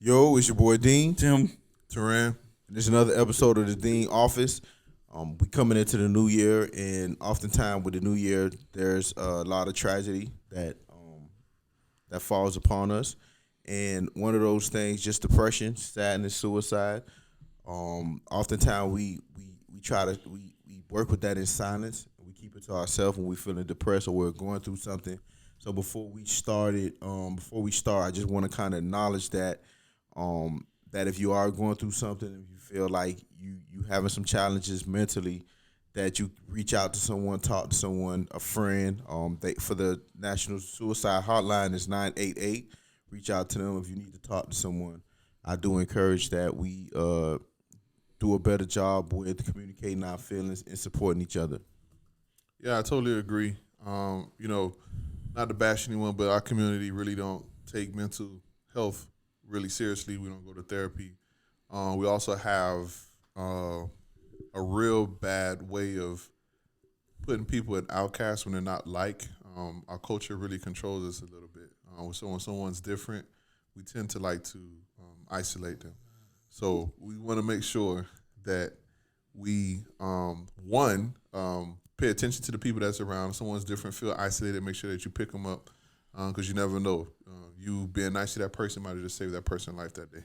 Yo, it's your boy Dean. Tim. Teran. This is another episode of the Dean Office. We coming into the new year, and oftentimes with the new year, there's a lot of tragedy that falls upon us, and one of those things, just depression, sadness, suicide. Oftentimes we work with that in silence. We keep it to ourselves when we're feeling depressed or we're going through something. So before we start, I just want to kind of acknowledge that that if you are going through something, if you feel like you having some challenges mentally, that you reach out to someone, talk to someone, a friend. For the National Suicide Hotline is 988. Reach out to them if you need to talk to someone. I do encourage that we do a better job with communicating our feelings and supporting each other. Yeah, I totally agree. Not to bash anyone, but our community really don't take mental health really seriously. We don't go to therapy. We also have a real bad way of putting people in outcasts when they're not like. Our culture really controls us a little bit. So when someone's different, we tend to like to isolate them. So we want to make sure that we, pay attention to the people that's around. If someone's different, feel isolated, make sure that you pick them up because you never know. You being nice to that person might have just saved that person's life that day.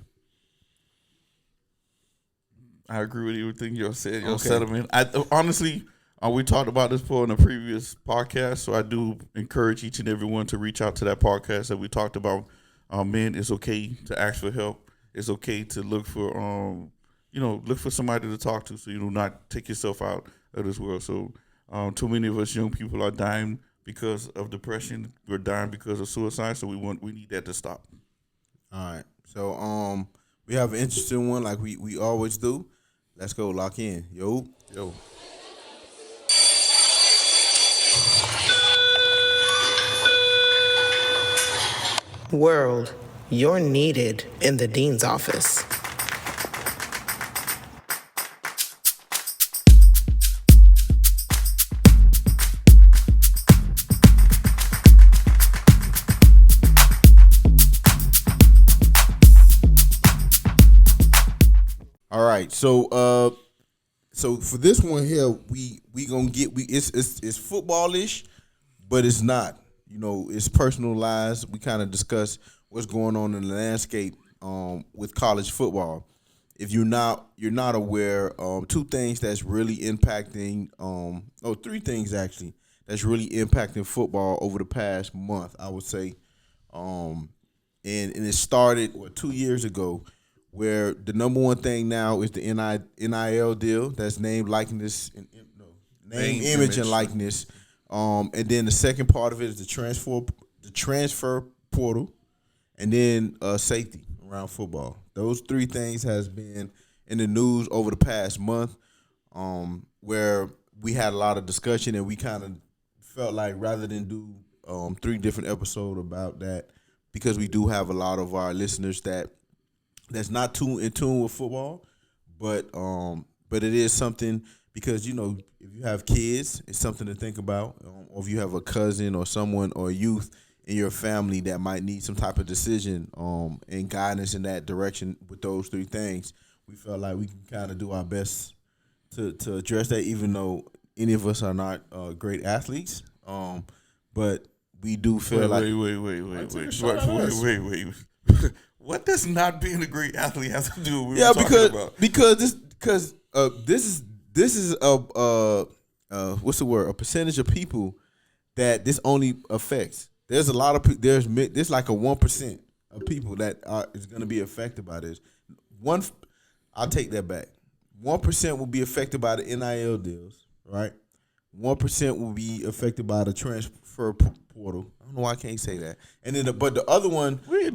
I agree with everything you said. Your sentiment. Honestly, we talked about this in a previous podcast, so I do encourage each and everyone to reach out to that podcast that we talked about. Men, it's okay to ask for help. It's okay to look for look for somebody to talk to, so you do not take yourself out of this world. So too many of us young people are dying because of depression. We're dying because of suicide. So we need that to stop. All right. So we have an interesting one like we always do. Let's go lock in. Yo. World, you're needed in the dean's office. All right. So for this one here, we gonna it's football-ish, but it's not. It's personalized. We kind of discuss what's going on in the landscape with college football. If you're not aware, two things that's really impacting three things actually that's really impacting football over the past month, I would say. And it started 2 years ago, where the number one thing now is the NIL deal. That's name, likeness, name, image, and likeness. And then the second part of it is the transfer portal, and then safety around football. Those three things has been in the news over the past month, where we had a lot of discussion, and we kind of felt like rather than do 3 different episodes about that, because we do have a lot of our listeners that's not too in tune with football, but it is something, because if you have kids, it's something to think about, or if you have a cousin or someone or youth in your family that might need some type of decision and guidance in that direction with those 3 things, we felt like we can kind of do our best to address that, even though any of us are not great athletes, but we do feel Wait. What does not being a great athlete have to do with what we're talking about? Because this is what's the word? A percentage of people that this only affects. There's a lot of there's like a 1% of people that is going to be affected by this. I'll take that back. 1% will be affected by the NIL deals, right? 1% will be affected by the transfer portal. I don't know why I can't say that. And then, but the other one, we get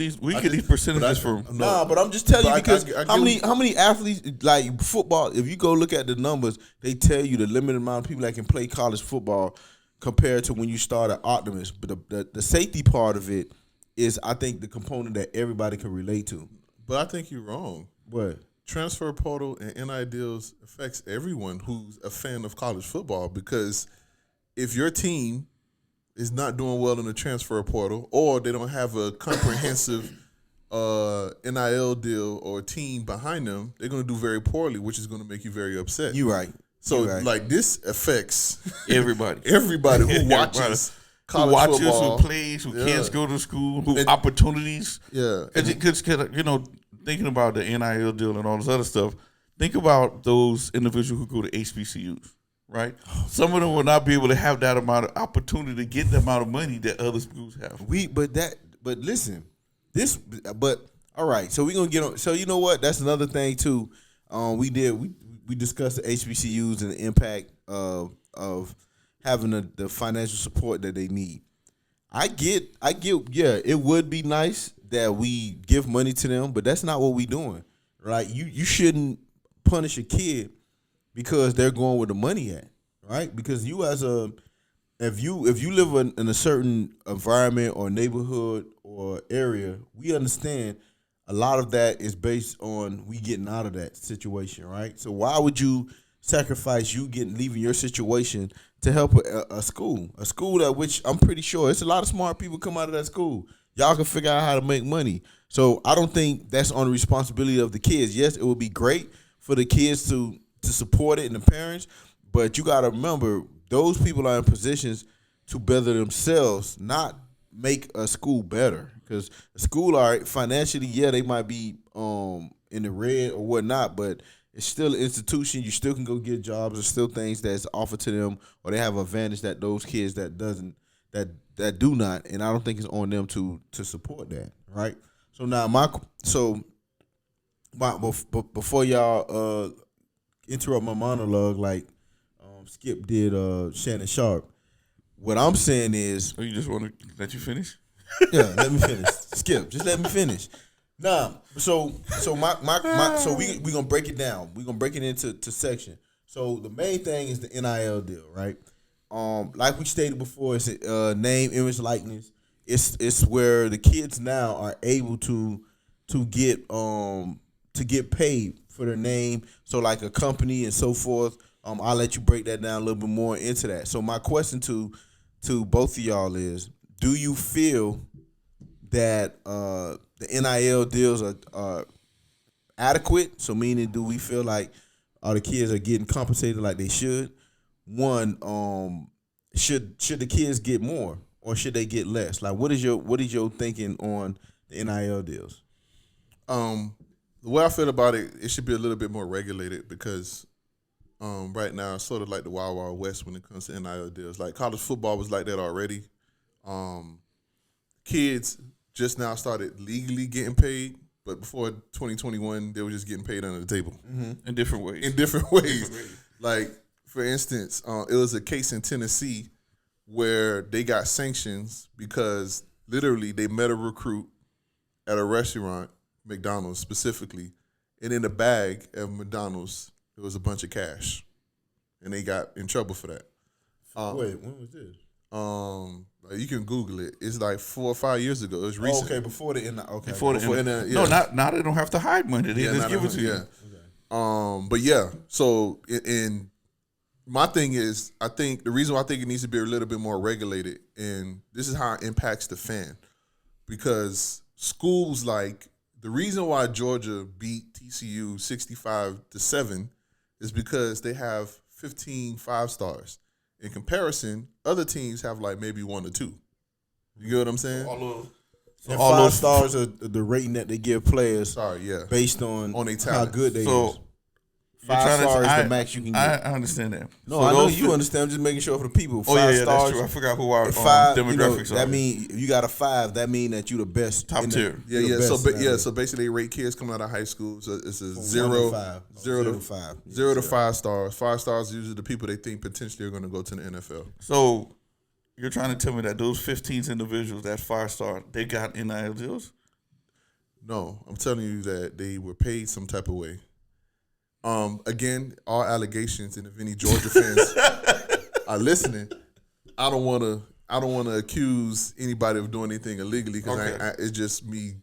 these percentages from. But I'm just telling you, because how many athletes, like football? If you go look at the numbers, they tell you the limited amount of people that can play college football compared to when you start at Optimus. But the safety part of it is, I think, the component that everybody can relate to. But I think you're wrong. What? Transfer portal and NIL deals affects everyone who's a fan of college football, because if your team is not doing well in the transfer portal, or they don't have a comprehensive NIL deal or team behind them, they're going to do very poorly, which is going to make you very upset. You right. So, right. like, this affects everybody who watches college football, who plays, who kids go to school, who opportunities. Yeah. Because, thinking about the NIL deal and all this other stuff, think about those individuals who go to HBCUs, right? Some of them will not be able to have that amount of opportunity to get the amount of money that other schools have. All right. So we're going to get on. So you know what? That's another thing, too. We discussed the HBCUs and the impact of having the financial support that they need. I get. Yeah, it would be nice that we give money to them, but that's not what we doing, right? You shouldn't punish a kid because they're going where the money at, right? Because if you live in a certain environment or neighborhood or area, we understand a lot of that is based on we getting out of that situation, right? So why would you sacrifice leaving your situation to help a school that which I'm pretty sure it's a lot of smart people come out of that school. Y'all can figure out how to make money. So I don't think that's on the responsibility of the kids. Yes, it would be great for the kids to support it and the parents, but you got to remember those people are in positions to better themselves, not make a school better. Because a school, all right, financially, yeah, they might be in the red or whatnot, but it's still an institution. You still can go get jobs. There's still things that's offered to them, or they have an advantage that those kids that do not. And I don't think it's on them to support that, right? So now before y'all interrupt my monologue, like Skip did Shannon Sharp. What I'm saying is, you just want to let you finish? Yeah, let me finish. Skip, just let me finish. Nah, so we gonna break it down. We gonna break it into section. So the main thing is the NIL deal, right? Like we stated before, it's name, image, likeness. It's where the kids now are able to get paid for their name. So like a company and so forth. I'll let you break that down a little bit more into that. So my question to both of y'all is, do you feel that the NIL deals are adequate? So meaning, do we feel like the kids are getting compensated like they should? One, should the kids get more or should they get less? Like, what is your thinking on the NIL deals? The way I feel about it, it should be a little bit more regulated because right now it's sort of like the Wild Wild West when it comes to NIL deals. Like college football was like that already. Kids just now started legally getting paid, but before 2021, they were just getting paid under the table in different ways. Like, for instance, it was a case in Tennessee where they got sanctions because literally they met a recruit at a restaurant, McDonald's specifically, and in the bag of McDonald's, there was a bunch of cash, and they got in trouble for that. Wait, when was this? You can Google it. It's like 4 or 5 years ago. It was recent. Okay, before the yeah. No, now they don't have to hide money. They just give it to you. Okay. But yeah. So and my thing is, I think the reason why I think it needs to be a little bit more regulated, and this is how it impacts the fan, because schools like the reason why Georgia beat TCU 65-7 is because they have 15 5-stars. In comparison, other teams have like maybe 1 or 2. You get what I'm saying? All 5 stars are the rating that they give players. Based on their talent, how good they are. 5 stars is the max you can get. I understand that. No, I know you understand. I'm just making sure for the people. 5 stars. That's true. I forgot who our demographics are. That mean you got a 5. That mean that you the best, top tier. So basically, they rate kids coming out of high school. So it's a 0 to 5 stars. 5 stars are usually the people they think potentially are going to go to the NFL. So you're trying to tell me that those 15 individuals, that 5-star, they got NIL deals? No, I'm telling you that they were paid some type of way. Again, all allegations, and if any Georgia fans are listening, I don't want to accuse anybody of doing anything illegally because it's just me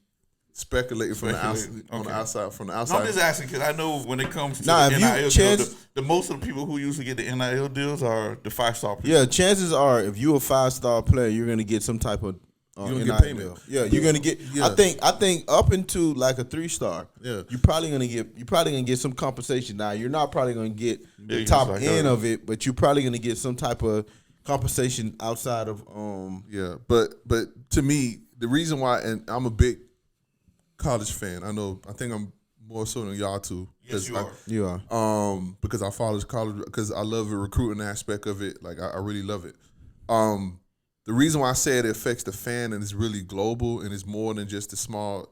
speculating from the outside. From the outside, no, I'm just asking because I know when it comes to the NIL deals, the most of the people who usually get the NIL deals are the 5-star people. Yeah, chances are if you're a 5-star player, you're going to get some type of You don't get payment. Yeah, you're gonna get. Yeah. I think up into like a 3-star. Yeah. you're probably gonna get some compensation. Now you're not probably gonna get the Millions top like end that. of it, but you're probably gonna get some type of compensation outside of Yeah, but to me, the reason why, and I'm a big college fan. I think I'm more so than y'all too. Yes, you are. You are. Because I follow college, because I love the recruiting aspect of it. Like I really love it. The reason why I say it affects the fan and it's really global and it's more than just the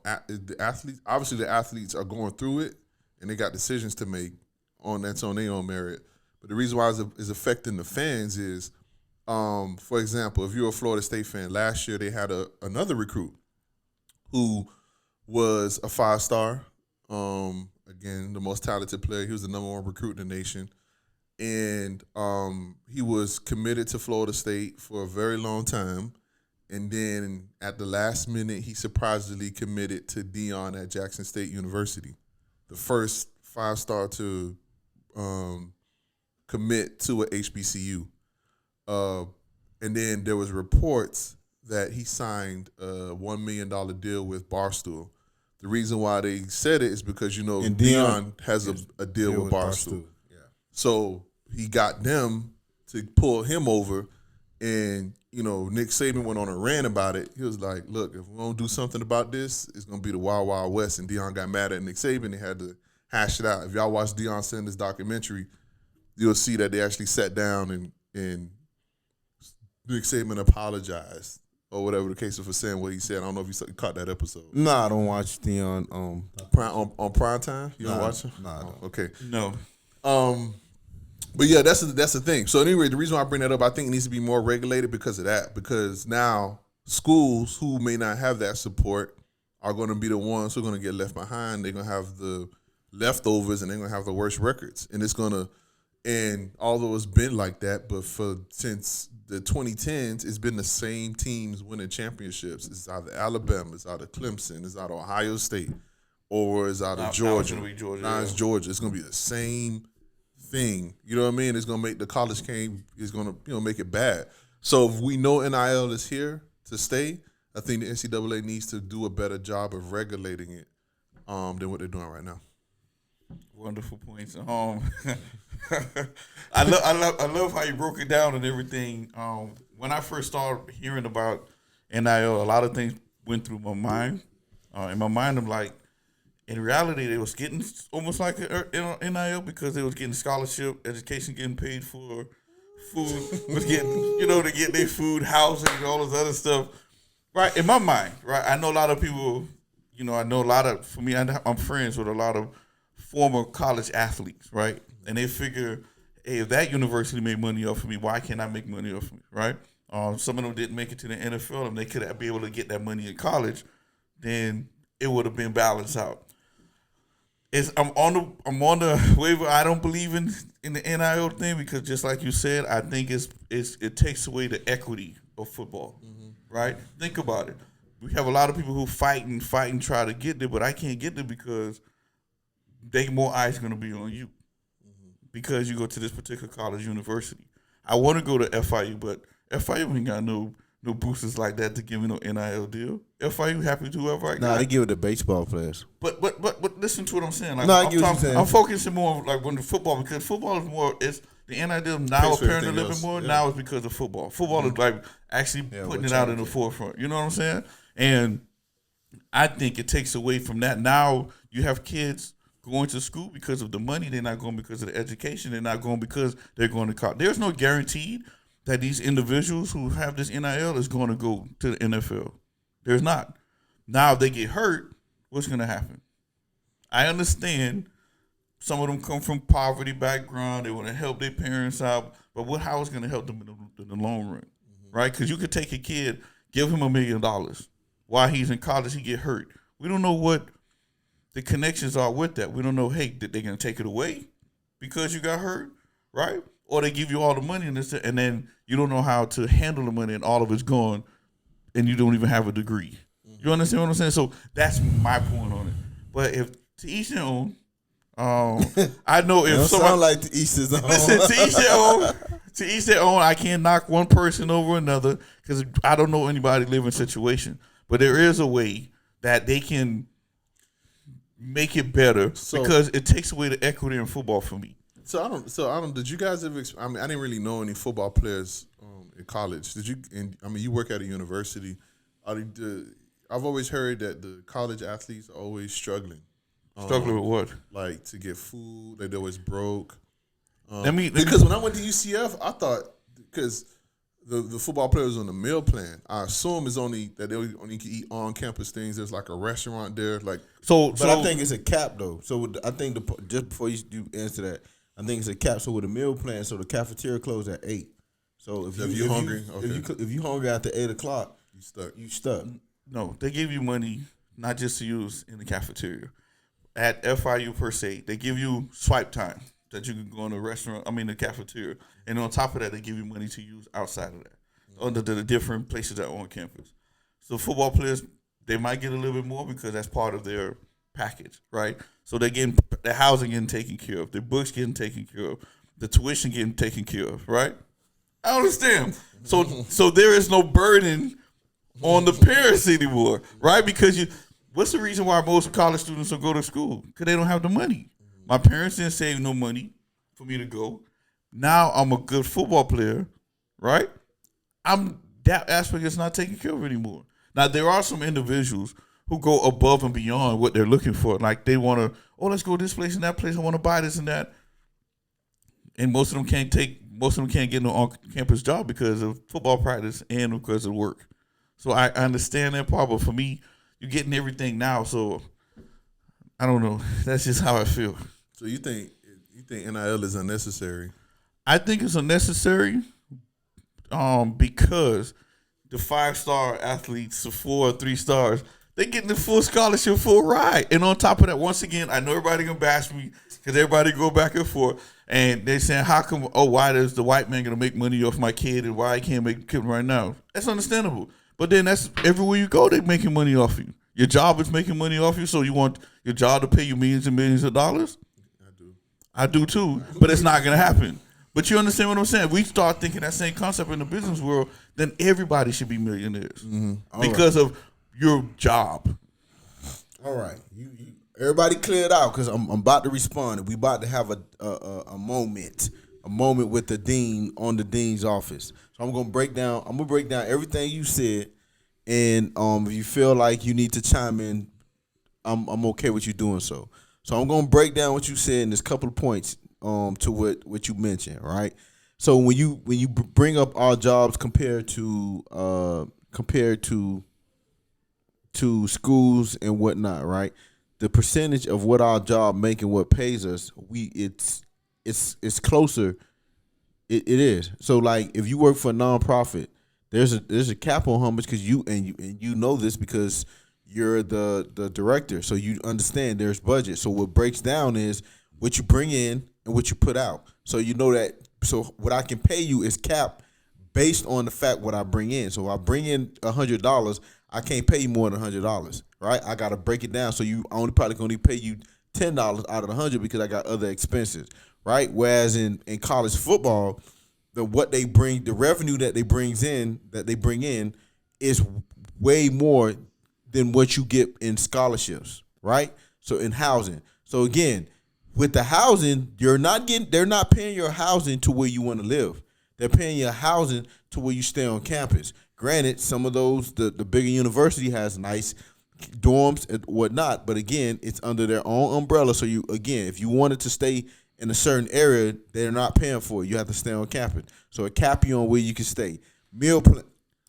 athletes. Obviously, the athletes are going through it and they got decisions to make that's on their own merit. But the reason why it's affecting the fans is, for example, if you're a Florida State fan, last year they had another recruit who was a 5-star. Again, the most talented player. He was the number 1 recruit in the nation. And he was committed to Florida State for a very long time. And then at the last minute, he surprisingly committed to Dion at Jackson State University, the first 5-star to commit to a HBCU. And then there was reports that he signed a $1 million deal with Barstool. The reason why they said it is because, And Dion has a deal with Barstool. Yeah. So he got them to pull him over, and, Nick Saban went on a rant about it. He was like, look, if we don't do something about this, it's going to be the Wild Wild West. And Dion got mad at Nick Saban. They had to hash it out. If y'all watch Deion Sanders' documentary, you'll see that they actually sat down and Nick Saban apologized or whatever the case was for saying what he said. I don't know if you caught that episode. Nah, I don't watch Dion. On prime time? You don't watch it? Nah, I don't. Okay. No. But yeah, that's the thing. So anyway, the reason why I bring that up, I think it needs to be more regulated because of that. Because now schools who may not have that support are going to be the ones who are going to get left behind. They're going to have the leftovers and they're going to have the worst records. And although it's been like that, but since the 2010s, it's been the same teams winning championships. It's either Alabama, it's either Clemson, it's either Ohio State, or it's either Georgia. Now it's gonna be Georgia. Now it's Georgia. It's going to be the same thing. You know what I mean? It's going to make the college game, it's going to make it bad. So if we know NIL is here to stay, I think the NCAA needs to do a better job of regulating it than what they're doing right now. Wonderful points. I love how you broke it down and everything. When I first started hearing about NIL, a lot of things went through my mind. In my mind, I'm like, in reality, they was getting almost like an NIL because they was getting scholarship, education, getting paid for, food, was getting, to get their food, housing, and all this other stuff. Right, in my mind, right, I know a lot of people, for me, I'm friends with a lot of former college athletes, right? And they figure, hey, if that university made money off of me, why can't I make money off of me, right? Some of them didn't make it to the NFL, and they could be able to get that money in college, then it would have been balanced out. I'm on the waiver. I don't believe in the NIL thing because just like you said, I think it takes away the equity of football, right? Think about it. We have a lot of people who fight and try to get there, but I can't get there because more eyes are going to be on you because you go to this particular college university. I want to go to FIU, but FIU ain't got no boosters like that to give me no NIL deal. FIU happy to whoever I got. Nah, they give it to baseball players. But listen to what I'm saying. Like, I get what you're saying. I'm focusing more like on the football because football is more. It's the NIL now apparently a little bit more. Yeah. Now it's because of football. Football is like actually putting it out in the forefront. You know what I'm saying? And I think it takes away from that. Now you have kids going to school because of the money. They're not going because of the education. They're not going because they're going to college. There's no guarantee that these individuals who have this NIL is going to go to the NFL. There's not. Now, if they get hurt, what's going to happen? I understand some of them come from poverty background. They want to help their parents out. But how is it going to help them in the long run, right? Because you could take a kid, give him $1 million. While he's in college, he get hurt. We don't know what the connections are with that. We don't know, hey, that they're going to take it away because you got hurt, right? Or they give you all the money and then you don't know how to handle the money and all of it's gone and you don't even have a degree. You understand what I'm saying? So that's my point on it. But if to each their own, I know if don't someone sound like to each his own. listen, to each their own. To each their own. I can't knock one person over another because I don't know anybody living situation. But there is a way that they can make it better because it takes away the equity in football for me. So I don't. Did you guys ever? I mean, I didn't really know any football players in college. Did you? I mean, you work at a university. I've always heard that the college athletes are always struggling. Struggling with what? Like to get food. They're always broke. Because when I went to UCF, I thought because the football players on the meal plan, I assume is only that they only can eat on campus things. There's like a restaurant there, like but I think it's a cap though. So I think just before you answer that, I think it's a cap. So with a meal plan, so the cafeteria closed at 8. So if you're hungry, if you hungry after 8 o'clock, you stuck. No, they give you money not just to use in the cafeteria. At FIU per se, they give you swipe time that you can go in the restaurant. The cafeteria, and on top of that, they give you money to use outside of that, under the different places that are on campus. So football players, they might get a little bit more because that's part of their package, right? So they're getting their housing getting taken care of, their books getting taken care of, the tuition getting taken care of, right? I understand. So there is no burden on the parents anymore, right? Because what's the reason why most college students don't go to school? Because they don't have the money. My parents didn't save no money for me to go. Now I'm a good football player, right? That aspect is not taken care of anymore. Now there are some individuals who go above and beyond what they're looking for. Like they want to, let's go this place and that place. I want to buy this and that. And most of them can't get no on-campus job because of football practice and because of work. So I understand that part, but for me, you're getting everything now. So I don't know. That's just how I feel. So you think NIL is unnecessary? I think it's unnecessary because the 5-star athletes, the 4 or 3 stars, they getting the full scholarship, full ride. And on top of that, once again, I know everybody gonna bash me because everybody go back and forth, and they saying, "How come? Why is the white man gonna make money off my kid, and why I can't make a kid right now?" That's understandable. But then that's everywhere you go, they're making money off you. Your job is making money off you, so you want your job to pay you millions and millions of dollars? I do too, but it's not gonna happen. But you understand what I'm saying? We start thinking that same concept in the business world, then everybody should be millionaires because of your job. All right, everybody cleared out because I'm about to respond. We about to have a moment with the dean on the dean's office. So I'm gonna break down everything you said, and if you feel like you need to chime in, I'm okay with you doing so. So I'm gonna break down what you said in this couple of points to what you mentioned, right? So when you bring up our jobs compared to schools and whatnot, right? The percentage of what our job make and what pays us, it's closer. It is. So like if you work for a nonprofit, there's a cap on how much because you know this because you're the director, so you understand there's budget. So what breaks down is what you bring in and what you put out. So you know that. So what I can pay you is capped based on the fact what I bring in. So if I bring in $100, I can't pay you more than $100, right? I got to break it down. So you only probably going to pay you $10 out of the 100 because I got other expenses, right? Whereas in college football, the revenue that they bring in is way more than what you get in scholarships, right? So in housing. So again, with the housing, they're not paying your housing to where you want to live. They're paying your housing to where you stay on campus. Granted, some of those, the bigger university has nice dorms and whatnot, but again, it's under their own umbrella. So if you wanted to stay in a certain area, they're not paying for it. You have to stay on campus. So it cap you on where you can stay. Meal plan,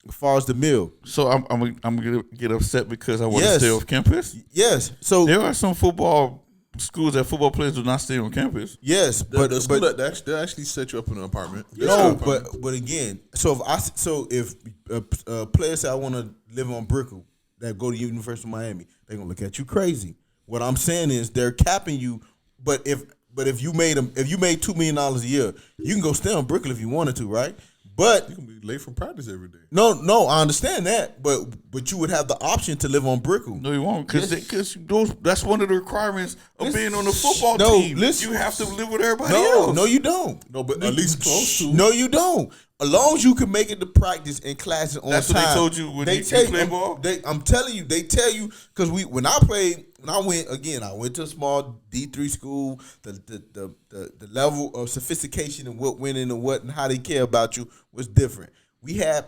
as far as the meal. So I'm gonna get upset because I want to stay off campus. Yes. So there are some football schools that football players do not stay on campus. Yes, but they actually set you up in an apartment. No, but again, so if players say I want to live on Brickell that go to University of Miami, they're gonna look at you crazy. What I'm saying is they're capping you, but if you made $2 million a year, you can go stay on Brickell if you wanted to, right? But You can be late from practice every day. no, I understand that. But you would have the option to live on Brickell. No, you won't, because that's one of the requirements of being on the football No, team. listen. You have to live with everybody No, else. no, you don't. No, but at least close to. No, you don't. As long as you can make it to practice and classes on That's time. what they told you when you play ball? I'm telling you, they tell you, because when I went to a small D3 school, the level of sophistication and what went in and what and how they care about you was different. We had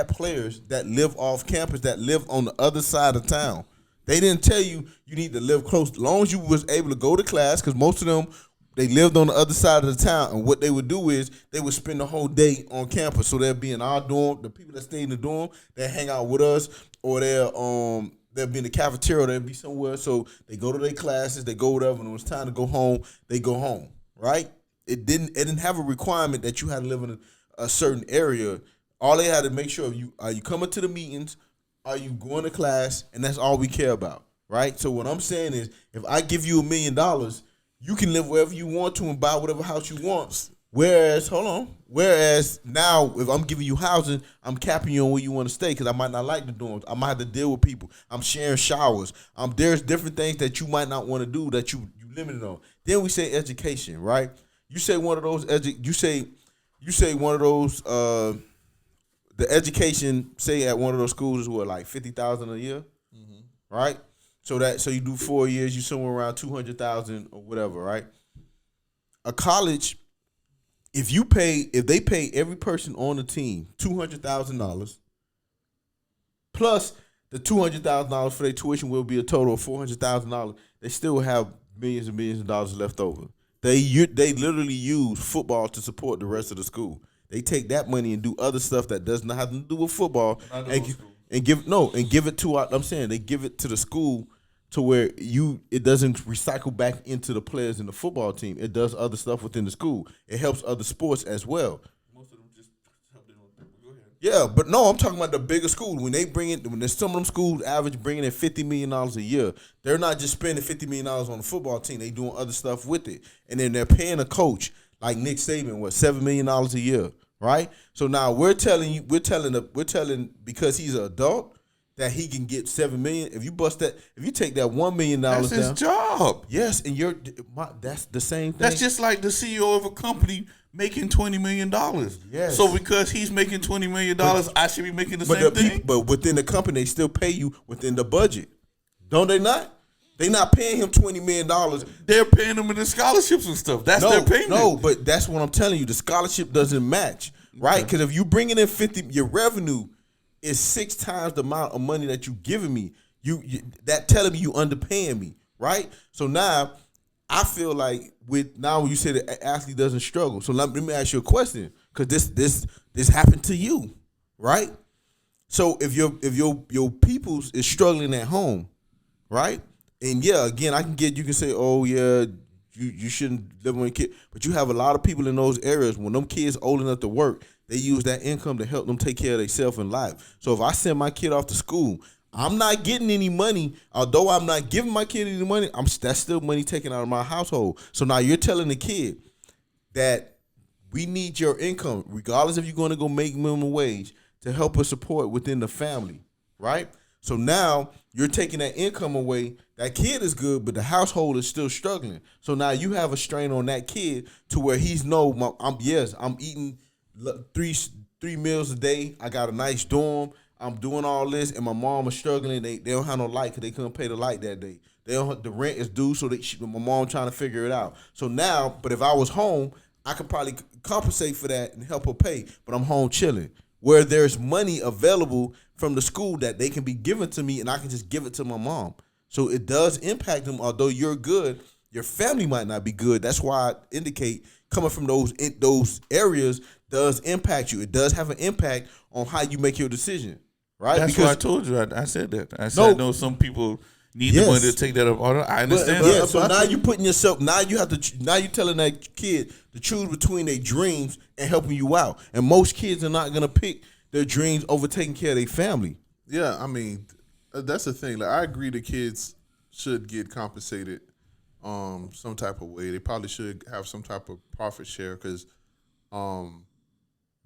players that live off campus, that live on the other side of town. They didn't tell you need to live close. As long as you was able to go to class, because most of them, they lived on the other side of the town, and what they would do is they would spend the whole day on campus. So they'll be in our dorm. The people that stay in the dorm, they hang out with us, or they'll be in the cafeteria. They'll be somewhere. So they go to their classes, they go whatever. And when it's time to go home, they go home. Right? It didn't have a requirement that you had to live in a certain area. All they had to make sure are you coming to the meetings, are you going to class, and that's all we care about. Right? So what I'm saying is, if I give you $1 million, you can live wherever you want to and buy whatever house you want. Whereas now, if I'm giving you housing, I'm capping you on where you want to stay because I might not like the dorms. I might have to deal with people. I'm sharing showers. There's different things that you might not want to do that you limited on. Then we say education, right? You say one of those the education, say at one of those schools is what, like $50,000 a year, right? So you do 4 years, you somewhere around $200,000 or whatever, right? A college, if they pay every person on the team $200,000 plus the $200,000 for their tuition will be a total of $400,000. They still will have millions and millions of dollars left over. They literally use football to support the rest of the school. They take that money and do other stuff that does not have to do with football and give it to they give it to the school to where it doesn't recycle back into the players in the football team. It does other stuff within the school. It helps other sports as well. Most of them just help their own thing. Go ahead. Yeah, but no, I'm talking about the bigger school. When there's some of them schools average bringing in $50 million a year, they're not just spending $50 million on the football team. They doing other stuff with it. And then they're paying a coach like Nick Saban, $7 million a year, right? So now we're telling because he's an adult that he can get $7 million. If you take that $1 million That's his down, job. yes, and that's the same thing. That's just like the CEO of a company making $20 million. Yes. So because he's making $20 million, I should be making the same thing. But within the company, they still pay you within the budget, don't they not? They not paying him $20 million. They're paying him in the scholarships and stuff. That's their payment. No, but that's what I'm telling you. The scholarship doesn't match, right? Because if you bringing in 50, your revenue is 6 times the amount of money that you giving me. You that telling me you underpaying me, right? So now I feel like when you say the athlete doesn't struggle. So let me ask you a question, because this happened to you, right? So if your peoples is struggling at home, right? And yeah, again, you can say, oh yeah, you shouldn't live with a kid, but you have a lot of people in those areas when them kids old enough to work, they use that income to help them take care of themselves in life. So if I send my kid off to school, I'm not getting any money. Although I'm not giving my kid any money, that's still money taken out of my household. So now you're telling the kid that we need your income, regardless if you're going to go make minimum wage, to help us support within the family, right? So now you're taking that income away. That kid is good, but the household is still struggling. So now you have a strain on that kid to where I'm eating three meals a day. I got a nice dorm. I'm doing all this, and my mom is struggling. They don't have no light because they couldn't pay the light that day. The rent is due, so my mom trying to figure it out. So now, but if I was home, I could probably compensate for that and help her pay. But I'm home chilling, where there's money available from the school that they can be given to me, and I can just give it to my mom. So it does impact them. Although you're good, your family might not be good. That's why I indicate coming from those areas does impact you. It does have an impact on how you make your decision, right? That's what I told you. I said that. I said no. Some people need the money to take that up. I understand. But so now you're putting yourself. Now you're telling that kid to choose between their dreams and helping you out. And most kids are not gonna pick their dreams over taking care of their family. Yeah, I mean, that's the thing. Like, I agree the kids should get compensated some type of way. They probably should have some type of profit share because,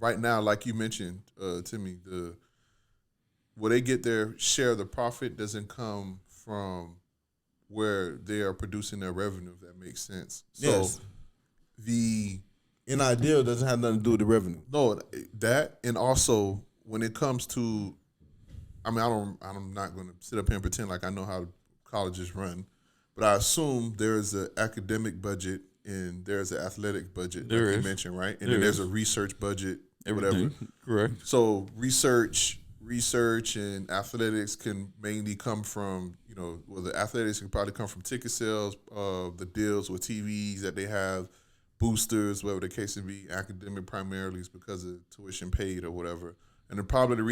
right now, like you mentioned, Timmy, where they get their share of the profit doesn't come from where they are producing their revenue, if that makes sense. So Yes. the NIL deal doesn't have nothing to do with the revenue. no, that, and also when it comes to, I mean, I'm not going to sit up here and pretend like I know how colleges run, but I assume there is an academic budget and there's an athletic budget, There like you is. mentioned, right? And There then there's is. a research budget, Everything. whatever. Correct. So research and athletics can mainly come from, well, the athletics can probably come from ticket sales, the deals with TVs that they have, boosters, whatever the case may be. Academic primarily is because of tuition paid or whatever. And the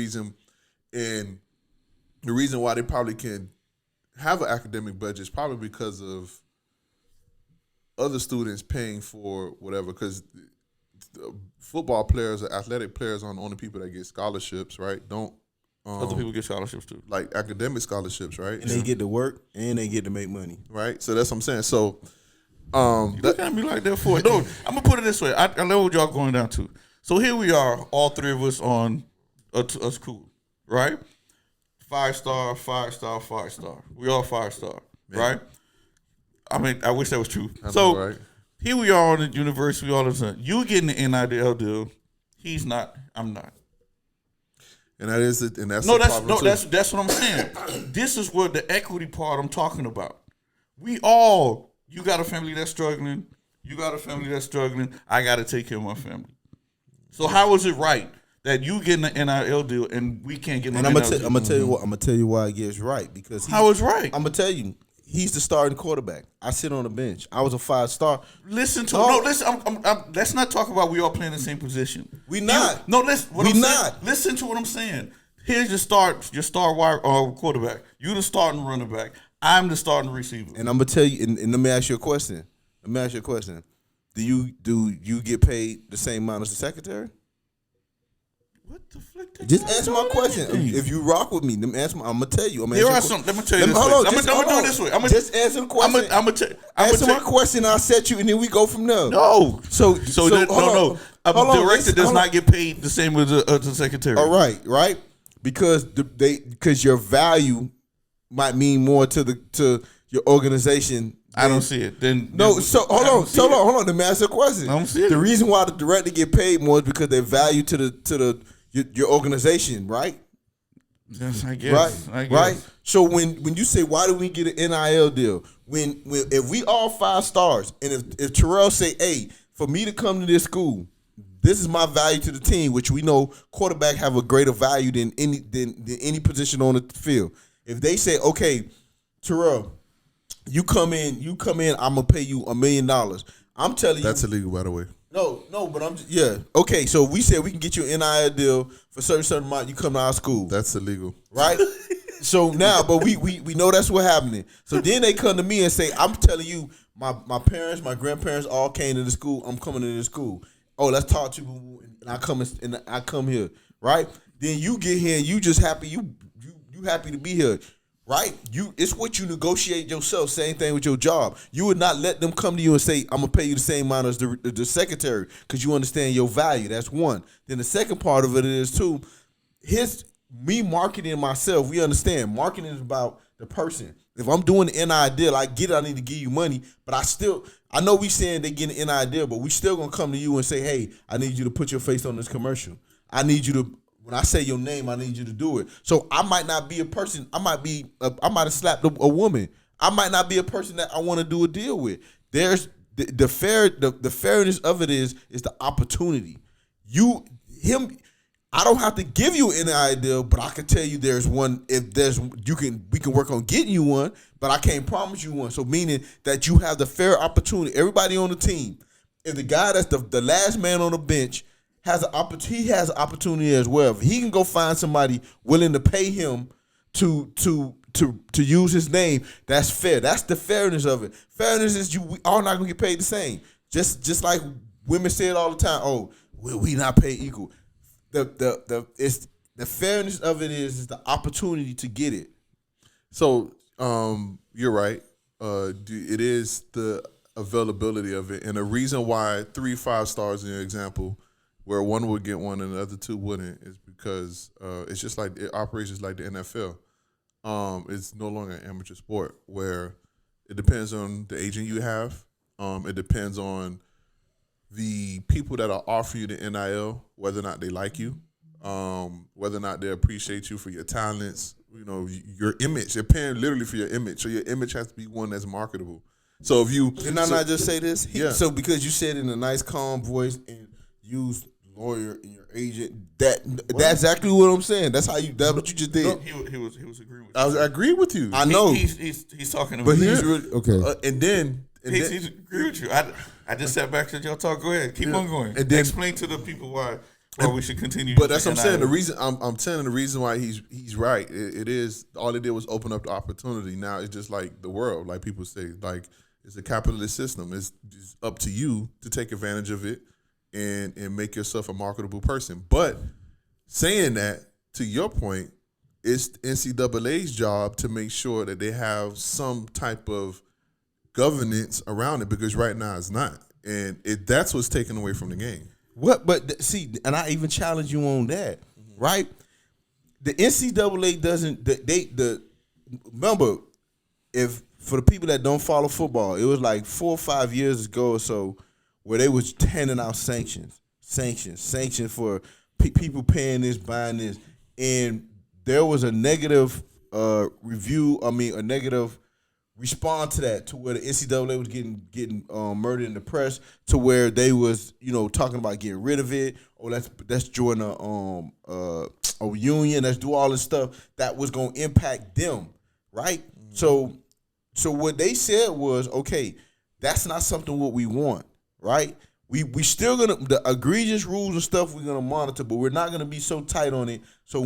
reason why they probably can have an academic budget is probably because of other students paying for whatever, because football players or athletic players aren't the only people that get scholarships, right? Other people get scholarships too. Like academic scholarships, right? And they get to work and they get to make money. Right? So that's what I'm saying. So You look at me like that for it. No, I'm gonna put it this way. I know what y'all going down to. So here we are, all three of us on a school, right? 5-star, 5-star, 5-star. We all 5-star, right? I mean, I wish that was true. So right. here we are on the university. All of a sudden, you getting the NIL deal. He's not. I'm not. And that is it, and that's No, the problem too. that's what I'm saying. This is what the equity part I'm talking about. You got a family that's struggling. You got a family that's struggling. I got to take care of my family. So how is it right that you getting an NIL deal and we can't get no And I'm NIL gonna deal? I'm gonna tell you why it gets right, because How is right? I'm gonna tell you, he's the starting quarterback. I sit on the bench. I was a 5-star. Listen to No. listen. Let's not talk about we all playing the same position. We not. Listen. We not. Listen to what I'm saying. Here's your star wide quarterback. You the starting running back. I'm the starting receiver. And I'm gonna tell you, and let me ask you a question. Do you get paid the same amount as the secretary? What the flick? that Just got answer to my do with question. anything? If you rock with me, let me answer. I'm gonna tell you. Here are some. Let me tell you this way. Hold on. I'm gonna do it this way. Just answer the question. I'm gonna Answer my question. I'll set you, and then we go from there. No. So No. A Hold on, director listen, does hold not on. get paid the same as the secretary. All right, because because your value might mean more to your organization. I don't see it. Then No, so hold on. Let me ask you a question. I don't see it. The reason why the director get paid more is because their value to your organization, right? Yes, I guess. Right. So when you say why do we get an NIL deal? When if we all 5 stars, and if Terrell say, hey, for me to come to this school, this is my value to the team, which we know quarterback have a greater value than any position on the field. If they say, okay, Terrell, you come in, I'm gonna pay you $1 million. I'm telling you, That's illegal, by the way. no, but okay. So we said we can get you an NIL deal for certain amount. You come to our school, That's illegal. right? So now, but we know that's what happening. So then they come to me and say, I'm telling you, my parents, my grandparents all came to the school. I'm coming to the school. Oh, let's talk to you, and I come here, right? Then you get here and you just happy you happy to be here. Right? It's what you negotiate yourself. Same thing with your job. You would not let them come to you and say, I'm going to pay you the same amount as the secretary, because you understand your value. That's one. Then the second part of it is, too, me marketing myself, we understand. Marketing is about the person. If I'm doing the NI deal, I get it, I need to give you money, but I know we saying they get an NI deal, but we still going to come to you and say, hey, I need you to put your face on this commercial. I need you to, when I say your name, I need you to do it. So I might not be a person. I might have slapped a woman. I might not be a person that I want to do a deal with. There's the fairness of it is the opportunity. I don't have to give you an idea, but I can tell you there's one. We can work on getting you one, but I can't promise you one. So meaning that you have the fair opportunity. Everybody on the team. If the guy that's the last man on the bench has an opportunity as well. If he can go find somebody willing to pay him to use his name, that's fair. That's the fairness of it. Fairness is we all not gonna get paid the same. Just like women say it all the time. Oh, we not paid equal. The fairness of it is the opportunity to get it. So you're right. It is the availability of it, and the reason why 3 5 stars in your example, where one would get one and the other two wouldn't is because it's just like it operates just like the NFL. It's no longer an amateur sport where it depends on the agent you have. It depends on the people that are offering you the NIL, whether or not they like you, whether or not they appreciate you for your talents, your image. They're paying literally for your image. So your image has to be one that's marketable. So if you Did I not just say this? So because you said it in a nice, calm voice and used lawyer and your agent, that's exactly what I'm saying. That's what you just did. No, he was agreeing with you. I agree with you. I know. He's talking to But me. he's really okay. He's agree with you. I just sat back and y'all talk. Go ahead, keep on going. And then explain to the people why we should continue. But that's what I'm saying. The reason I'm telling the reason why he's right. It is all it did was open up the opportunity. Now it's just like the world, like people say, like it's a capitalist system. It's just up to you to take advantage of it and make yourself a marketable person. But saying that, to your point, it's NCAA's job to make sure that they have some type of governance around it, because right now it's not, and that's what's taken away from the game. What? But see, and I even challenge you on that, right? The NCAA doesn't. Remember, if for the people that don't follow football, it was like 4 or 5 years ago or so where they was handing out sanctions for people paying this, buying this, and there was a negative review. I mean, a negative response to that, to where the NCAA was getting murdered in the press, to where they was talking about getting rid of it, or let's join a union, let's do all this stuff that was gonna impact them, right? Mm-hmm. So what they said was, okay, that's not something what we want, right? We still gonna, the egregious rules and stuff we're gonna monitor, but we're not gonna be so tight on it. So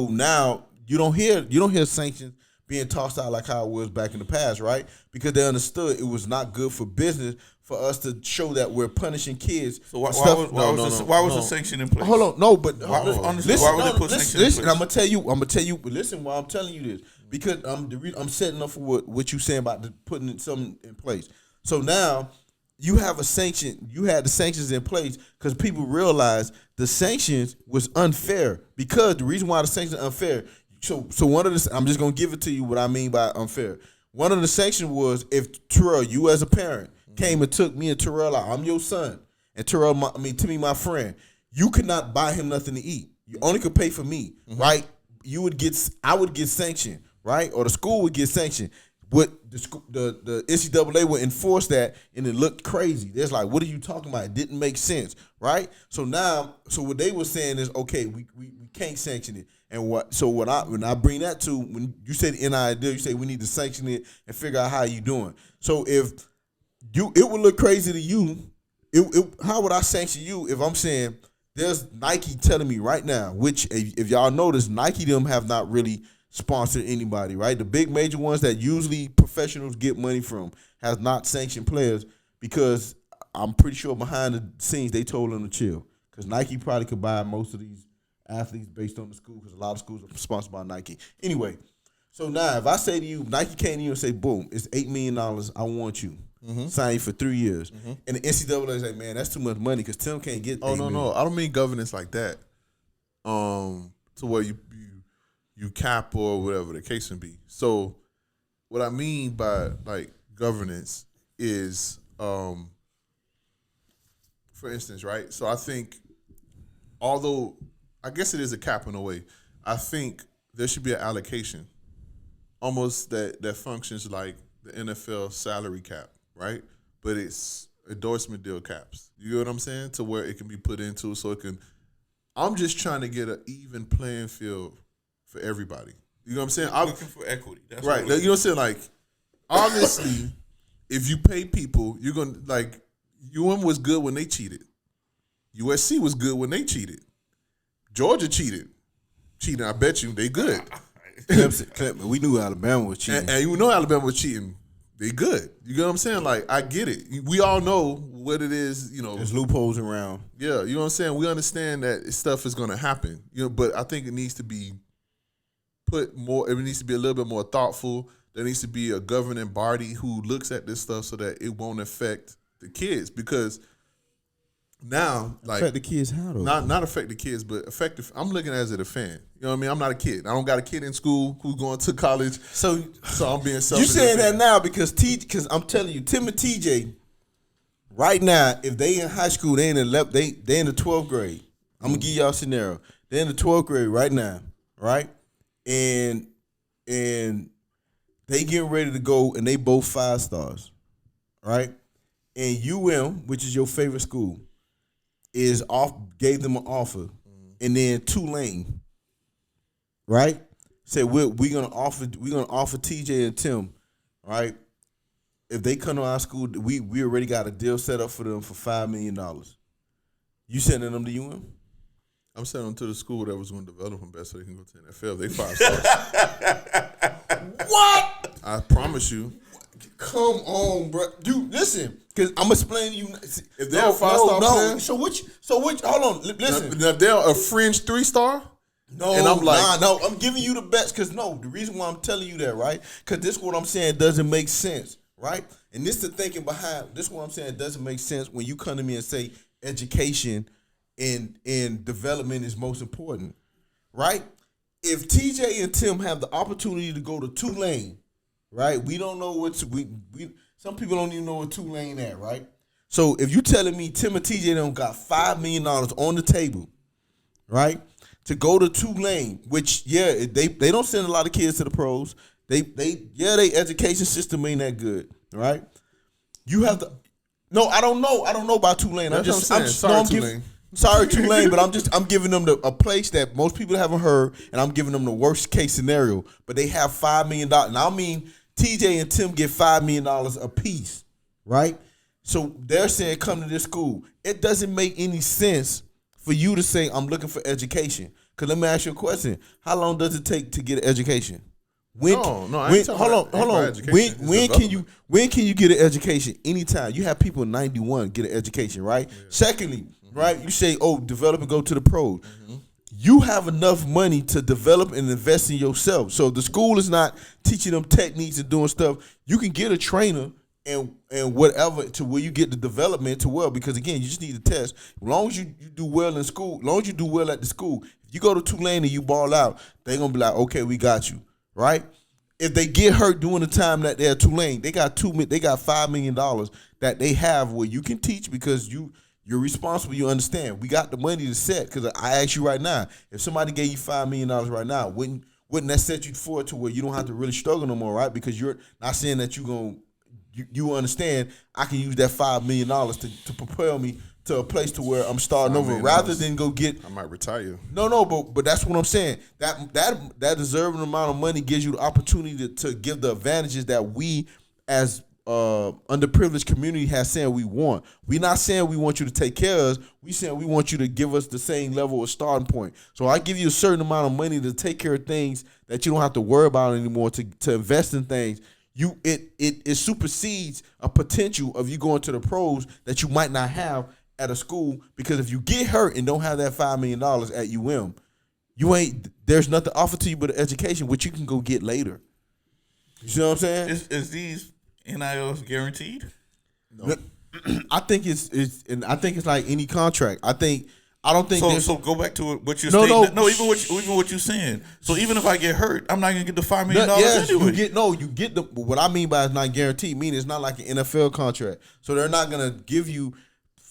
now you don't hear sanctions being tossed out like how it was back in the past, right? Because they understood it was not good for business for us to show that we're punishing kids. So why was the sanction in place? Hold on, no, but why would they put sanctions in place? Listen, I'm gonna tell you. Listen, why I'm telling you this, because I'm setting up for what you saying about putting something in place. So now you have a sanction. You had the sanctions in place because people realized the sanctions was unfair. Because the reason why the sanctions are unfair. So one of the, I'm just gonna give it to you what I mean by unfair. One of the sanctions was, if Terrell, you as a parent, came and took me and Terrell out, I'm your son, and Terrell, Timmy, my friend, you could not buy him nothing to eat. You only could pay for me, right? I would get sanctioned, right? Or the school would get sanctioned. But the NCAA would enforce that, and it looked crazy. It's like, what are you talking about? It didn't make sense, right? So what they were saying is, okay, we can't sanction it. And when I bring that to, when you said NIL, you say we need to sanction it and figure out how you doing. So it would look crazy to you. How would I sanction you if I'm saying there's Nike telling me right now, which if y'all notice, Nike them have not really sponsored anybody, right? The big major ones that usually professionals get money from has not sanctioned players, because I'm pretty sure behind the scenes they told them to chill, because Nike probably could buy most of these athletes based on the school, because a lot of schools are sponsored by Nike. Anyway, so now if I say to you, Nike came to you and say, boom, it's $8 million, I want you. Sign you for 3 years. And the NCAA say, man, that's too much money because Tim can't get $8 million. No. I don't mean governance like that. To where you cap or whatever the case may be. So what I mean by like governance is, for instance, right? So I think, although I guess it is a cap in a way, I think there should be an allocation, almost that functions like the NFL salary cap, right? But it's endorsement deal caps. You know what I'm saying? To where it can be put into, so it can. I'm just trying to get an even playing field for everybody. You know what I'm saying? I'm looking for equity. That's right. You know what I'm saying? Like, obviously, if you pay people, you're gonna like. UM was good when they cheated. USC was good when they cheated. Georgia cheated. I bet you they good. Clemson, we knew Alabama was cheating. And you know Alabama was cheating. They good. You know what I'm saying? Like, I get it. We all know what it is, There's loopholes around. Yeah, you know what I'm saying? We understand that stuff is going to happen. But I think it needs to be it needs to be a little bit more thoughtful. There needs to be a governing body who looks at this stuff so that it won't affect the kids. Because now, like affect the kids how though? not affect the kids, but affect. I'm looking at it as a fan. You know what I mean? I'm not a kid. I don't got a kid in school who's going to college. So I'm being selfish. You saying that now because I'm telling you, Tim and TJ, right now, if they in high school, they in the 12th grade. I'm gonna give y'all a scenario. They're in the 12th grade right now, right? And they getting ready to go, and they both 5 stars, right? And UM, which is your favorite school, gave them an offer, and then Tulane, right? Said we're gonna offer TJ and Tim, right? If they come to our school, we already got a deal set up for them for $5 million. You sending them to UM? I'm sending them to the school that was going to develop them best so they can go to the NFL. They 5 stars. What? I promise you. Come on, bro. Dude, listen, because I'm explaining to you. If they're a 5-star player. So which? Hold on. Listen. Now, if they're a fringe 3-star. No, and I'm like, no. I'm giving you the best because the reason why I'm telling you that, right? Because this what I'm saying doesn't make sense, right? And this the thinking behind this. What I'm saying doesn't make sense when you come to me and say education and development is most important, right? If TJ and Tim have the opportunity to go to Tulane, right? We don't know some people don't even know what Tulane at, right? So if you telling me Tim and TJ don't got $5 million on the table, right? To go to Tulane, which they don't send a lot of kids to the pros. They education system ain't that good, right? You have to. No, I don't know. I don't know about Tulane. Sorry, Tulane, but I'm giving them a place that most people haven't heard, and I'm giving them the worst case scenario. But they have $5 million, and I mean TJ and Tim get $5 million a piece, right? So they're saying come to this school. It doesn't make any sense for you to say I'm looking for education. Cause let me ask you a question: how long does it take to get an education? Hold on. When can you get an education? Anytime. You have people in 91 get an education, right? Yeah. Secondly, right? You say, develop and go to the pros. Mm-hmm. You have enough money to develop and invest in yourself. So the school is not teaching them techniques and doing stuff. You can get a trainer and whatever to where you get the development to well, because again, you just need to test. As long as you do well in school, as long as you do well at the school, if you go to Tulane and you ball out, they're gonna be like, okay, we got you, right? If they get hurt during the time that they're at Tulane, they got $5 million that they have where you can teach because you're responsible. You understand. We got the money to set. Because I ask you right now, if somebody gave you $5 million right now, wouldn't that set you forward to where you don't have to really struggle no more, right? Because you're not saying that you understand. I can use that $5 million to propel me to a place to where I'm starting over, rather than go get. I might retire. No, but that's what I'm saying. That deserving amount of money gives you the opportunity to give the advantages that we as underprivileged community has saying we want. We're not saying we want you to take care of us. We saying we want you to give us the same level of starting point. So I give you a certain amount of money to take care of things that you don't have to worry about anymore, to invest in things. It supersedes a potential of you going to the pros that you might not have at a school, because if you get hurt and don't have that $5 million at there's nothing offered to you but an education, which you can go get later. You see what I'm saying? Is these NILs guaranteed? No. I think it's like any contract. I don't think so. Go back to what you're saying. No, even what you're saying. So even if I get hurt, I'm not gonna get the $5 million anyway. You get the. What I mean by it's not guaranteed, meaning it's not like an NFL contract. So they're not gonna give you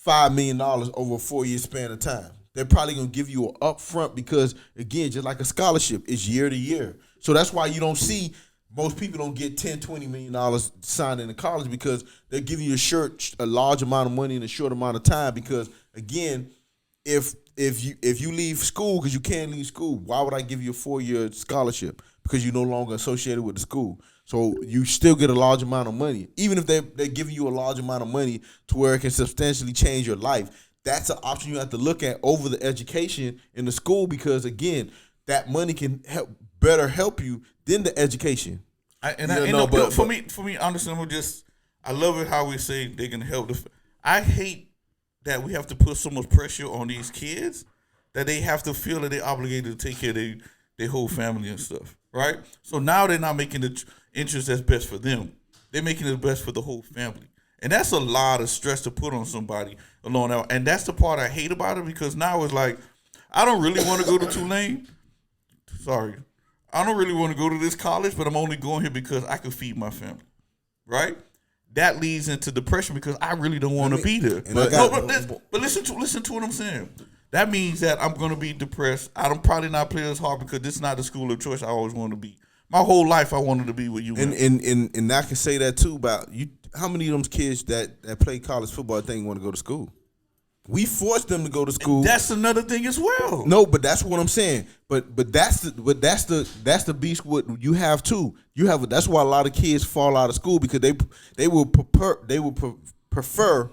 $5 million over a 4-year span of time. They're probably gonna give you an upfront because again, just like a scholarship, it's year to year. So that's why you don't see. Most people don't get $10, $20 million signed into college because they're giving you a large amount of money in a short amount of time. Because again, if you leave school because you can't leave school, why would I give you a 4-year scholarship? Because you're no longer associated with the school. So you still get a large amount of money, even if they're giving you a large amount of money to where it can substantially change your life. That's an option you have to look at over the education in the school, because again, that money can better help you than the education. For me, honestly, I love it how we say they can help. I hate that we have to put so much pressure on these kids that they have to feel that they're obligated to take care of their whole family and stuff, right? So now they're not making the interest that's best for them. They're making it best for the whole family. And that's a lot of stress to put on somebody alone out. And that's the part I hate about it, because now it's like, I don't really want to go to Tulane. Sorry. I don't really want to go to this college, but I'm only going here because I can feed my family. Right? That leads into depression because I really don't want to be there. But listen to what I'm saying. That means that I'm going to be depressed. I'm probably not play as hard because this is not the school of choice I always wanted to be. My whole life I wanted to be with you. And I can say that too about you. How many of them kids that play college football think want to go to school? We forced them to go to school. And that's another thing as well. No, but that's what I'm saying. But that's the beast. What you have too. That's why a lot of kids fall out of school because they will prefer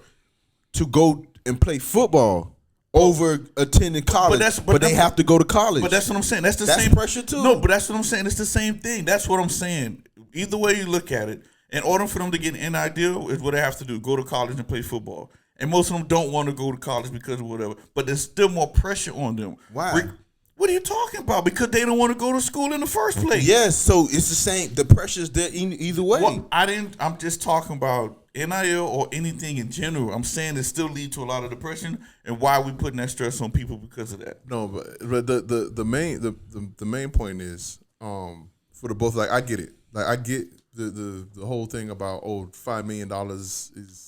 to go and play football over attending college. But they have to go to college. But that's what I'm saying. That's same pressure too. No, but that's what I'm saying. It's the same thing. That's what I'm saying. Either way you look at it, in order for them to get an ideal, is what they have to do: go to college and play football. And most of them don't want to go to college because of whatever. But there's still more pressure on them. Why? What are you talking about? Because they don't want to go to school in the first place. Yes, so it's the same. The pressure's there either way. Well, I'm just talking about NIL or anything in general. I'm saying it still leads to a lot of depression, and why are we putting that stress on people because of that? No, but the main point is for the both. Like I get it. Like I get the whole thing about $5 million is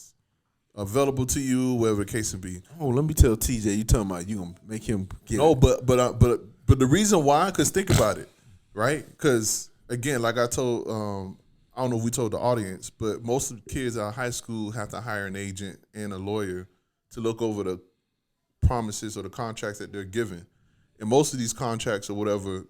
available to you, whatever the case may be. Oh, let me tell TJ, you talking about you gonna make him get no, but the reason why, because think about it, right? Because again, like I told, I don't know if we told the audience, but most of the kids out of high school have to hire an agent and a lawyer to look over the promises or the contracts that they're given. And most of these contracts or whatever,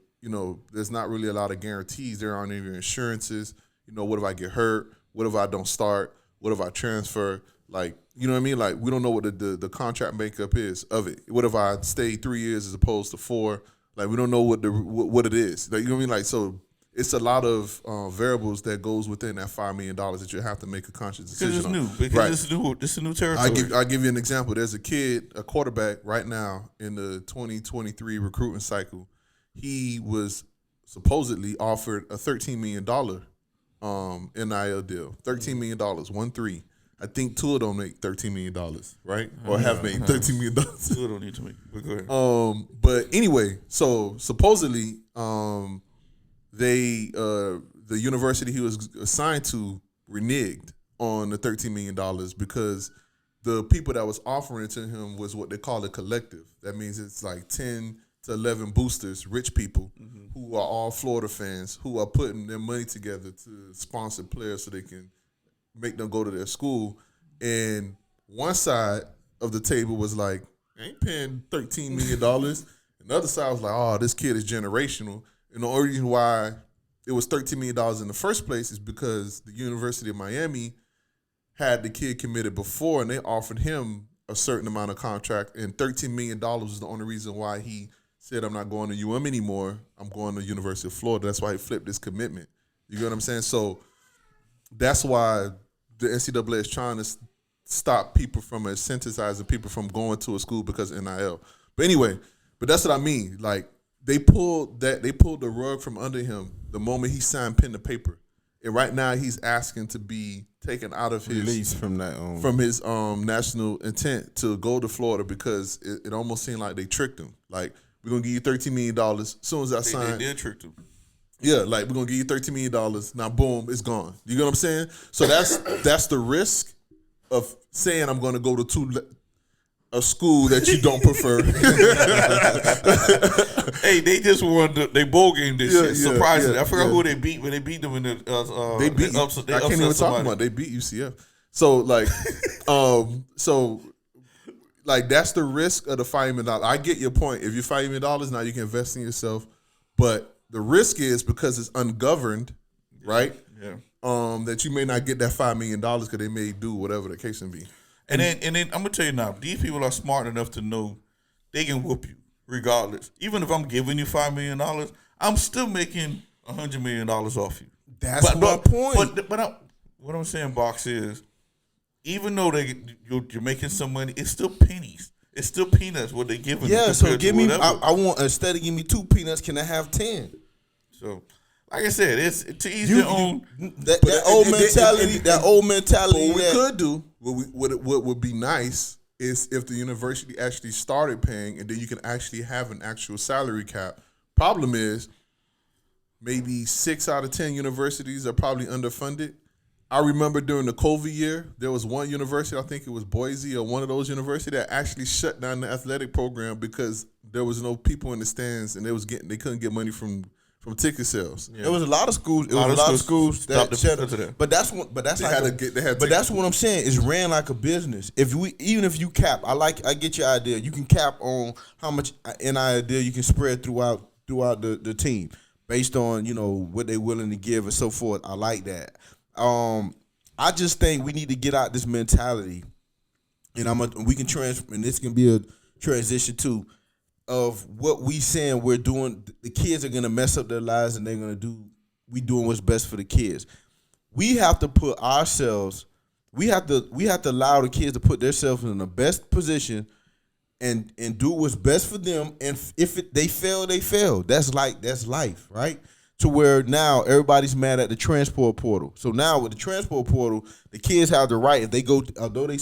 there's not really a lot of guarantees. There aren't even insurances. What if I get hurt? What if I don't start? What if I transfer? Like, you know what I mean? Like, we don't know what the contract makeup is of it. What if I stay 3 years as opposed to 4? Like, we don't know what it is. Like, you know what I mean? Like, so it's a lot of variables that goes within that $5 million that you have to make a conscious decision on. Because it's a new territory. I'll give you an example. There's a quarterback right now in the 2023 recruitment cycle. He was supposedly offered a $13 million NIL deal. $13 million, 1-3. I think two of them make $13 million, right? Or have made $13 million. Two don't need to make. But go ahead. But anyway, so supposedly, the university he was assigned to reneged on the $13 million because the people that was offering it to him was what they call a collective. That means it's like 10 to 11 boosters, rich people, who are all Florida fans, who are putting their money together to sponsor players so they can make them go to their school. And one side of the table was like, I ain't paying $13 million. And the other side was like, oh, this kid is generational. And the only reason why it was $13 million in the first place is because the University of Miami had the kid committed before, and they offered him a certain amount of contract, and $13 million was the only reason why he said, I'm not going to UM anymore. I'm going to University of Florida. That's why he flipped his commitment. You get what I'm saying? So that's why the NCAA is trying to stop people from incentivizing people from going to a school because of NIL. But anyway, that's what I mean. Like, they pulled the rug from under him the moment he signed pen to paper. And right now he's asking to be taken out of his release from that from his national intent to go to Florida because it almost seemed like they tricked him. Like, we're gonna give you $13 million as soon as I sign. They did trick him. Yeah, like, we're gonna give you $13 million. Now, boom, it's gone. You know what I'm saying? So that's the risk of saying I'm gonna go to a school that you don't prefer. Hey, they just won. They bowl game this year. Surprisingly, I forgot who they beat when they beat them in the. They beat. I can't even talk about. They beat UCF. So like, that's the risk of the $5 million. I get your point. If you're $5 million, now you can invest in yourself, but the risk is because it's ungoverned, right? Yeah. That you may not get that $5 million because they may do whatever the case may be. And then I'm gonna tell you now, these people are smart enough to know they can whoop you regardless. Even if I'm giving you $5 million, I'm still making $100 million off you. That's my point. But what I'm saying, Box, is even though you're making some money, it's still pennies. It's still peanuts what they giving. Yeah, so give me. I want, instead of giving me 2 peanuts, can I have 10? So, Like I said, it's to each their own. That old mentality. That old mentality. What we could do, what would be nice is if the university actually started paying, and then you can actually have an actual salary cap. Problem is, maybe 6 out of 10 universities are probably underfunded. I remember during the COVID year, there was one university, I think it was Boise or one of those universities, that actually shut down the athletic program because there was no people in the stands and they couldn't get money from ticket sales. There was a lot of schools. It was a lot of schools that shut up. But that's what. But that's that's what I'm saying. It's ran like a business. Even if you cap, I get your idea. You can cap on how much NIL you can spread throughout the team based on what they're willing to give and so forth. I like that. I just think we need to get out this mentality, and we can and this can be a transition too, of what we saying we're doing. The kids are gonna mess up their lives, and we doing what's best for the kids. We have to put ourselves. We have to allow the kids to put themselves in the best position, and do what's best for them. And if they fail, they fail. That's life, right? To where now everybody's mad at the transport portal. So now with the transport portal, the kids have the right, if they go, although they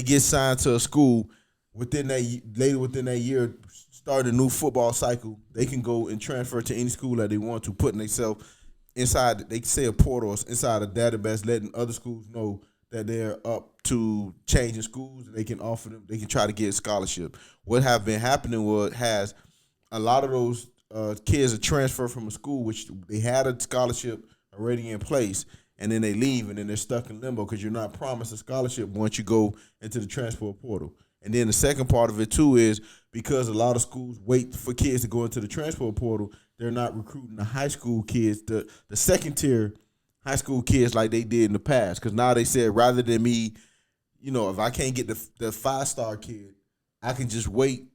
get signed to a school within that year, start a new football cycle, they can go and transfer to any school that they want to, putting themselves inside, they can say a portal inside a database, letting other schools know that they're up to changing schools. They can offer them, they can try to get a scholarship. What have been happening has a lot of those kids are transferred from a school which they had a scholarship already in place, and then they leave, and then they're stuck in limbo because you're not promised a scholarship once you go into the transport portal. And then the second part of it too is because a lot of schools wait for kids to go into the transport portal, they're not recruiting the high school kids, the second tier high school kids like they did in the past. Because now they said rather than me, if I can't get the 5-star kid, I can just wait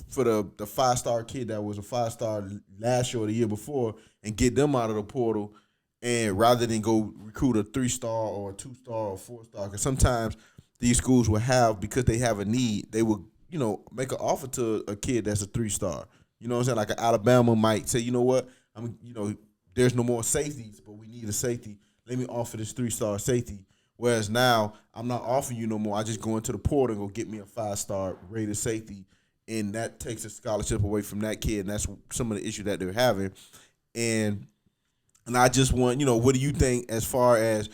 for the 5-star kid that was a 5-star last year or the year before and get them out of the portal, and rather than go recruit a 3-star or a 2-star or 4-star. Because sometimes these schools will have, because they have a need, they will make an offer to a kid that's a 3-star. You know what I'm saying? Like an Alabama might say, you know what, there's no more safeties, but we need a safety. Let me offer this 3-star safety. Whereas now I'm not offering you no more. I just go into the portal and go get me a 5-star rated safety. And that takes a scholarship away from that kid, and that's some of the issue that they're having. And I just want, what do you think as far as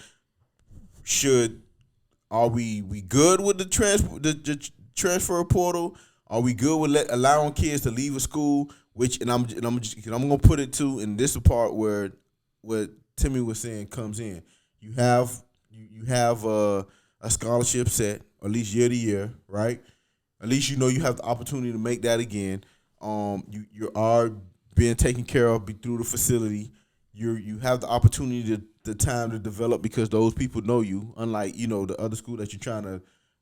are we good with the transfer portal? Are we good with allowing kids to leave a school? I'm gonna put it to, and this is the part where what Timmy was saying comes in. You have a scholarship set, at least year to year, right? At least you have the opportunity to make that again. You are being taken care of through the facility. You have the opportunity the time to develop because those people know you. Unlike the other school that you're trying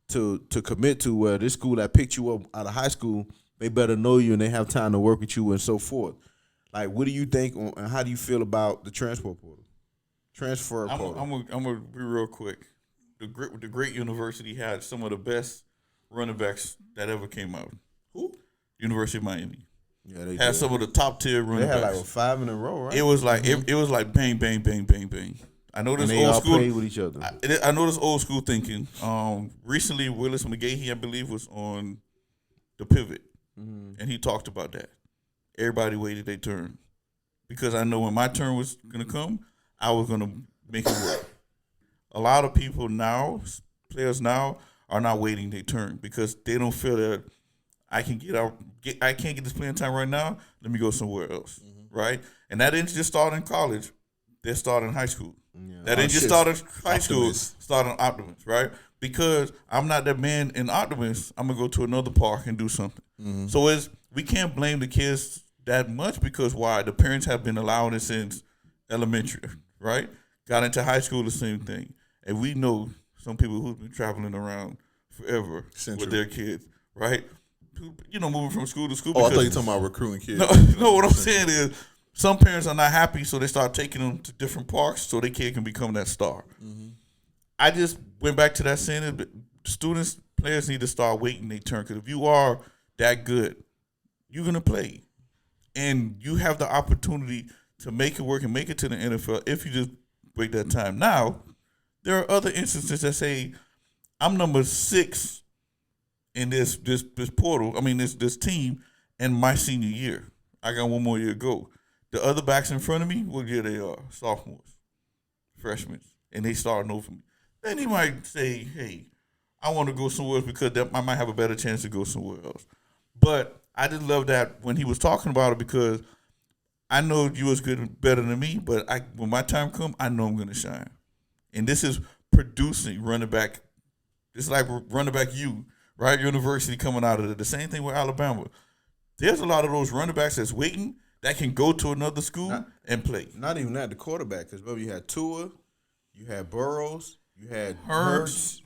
to commit to, where this school that picked you up out of high school, they better know you and they have time to work with you and so forth. Like, what do you think and how do you feel about the transport portal? I'm gonna be real quick. The great university had some of the best running backs that ever came out. Who? University of Miami. Yeah, they had some of the top tier running backs. They had like 5 in a row, right? It was like it was like bang, bang, bang, bang, bang. I know this and they old all school played with each other. I know this old school thinking. Recently, Willis McGahee, I believe, was on the Pivot, and he talked about that. Everybody waited their turn because I know when my turn was gonna come, I was gonna make it work. A lot of people now, players now, are not waiting their turn because they don't feel that I can't get this playing time right now. Let me go somewhere else, right? And that didn't just start in college. They started in high school. Yeah. That didn't just start in high school. Start in Optimus, right? Because I'm not that man in Optimus. I'm gonna go to another park and do something. Mm-hmm. So we can't blame the kids that much because why? The parents have been allowing it since elementary, right? Got into high school, the same thing. And we know some people who've been traveling around forever with their kids, right? Moving from school to school. Oh, I thought you were talking about recruiting kids. No, what I'm saying is some parents are not happy, so they start taking them to different parks so their kid can become that star. Mm-hmm. I just went back to that saying that players need to start waiting their turn because if you are that good, you're going to play. And you have the opportunity to make it work and make it to the NFL if you just break that time. Now, there are other instances that say, I'm number 6 in this portal. I mean, this team in my senior year. I got one more year to go. The other backs in front of me, what year they are? Sophomores, freshmen, and they starting over me. Then he might say, hey, I want to go somewhere else because I might have a better chance to go somewhere else. But I just love that when he was talking about it because I know you was good and better than me, but when my time comes, I know I'm going to shine. And this is producing running back. It's like running back right? University coming out of it. The same thing with Alabama. There's a lot of those running backs that's waiting that can go to another school and play. Not even that, the quarterback. Because, remember, you had Tua, you had Burrows, you had Hurts,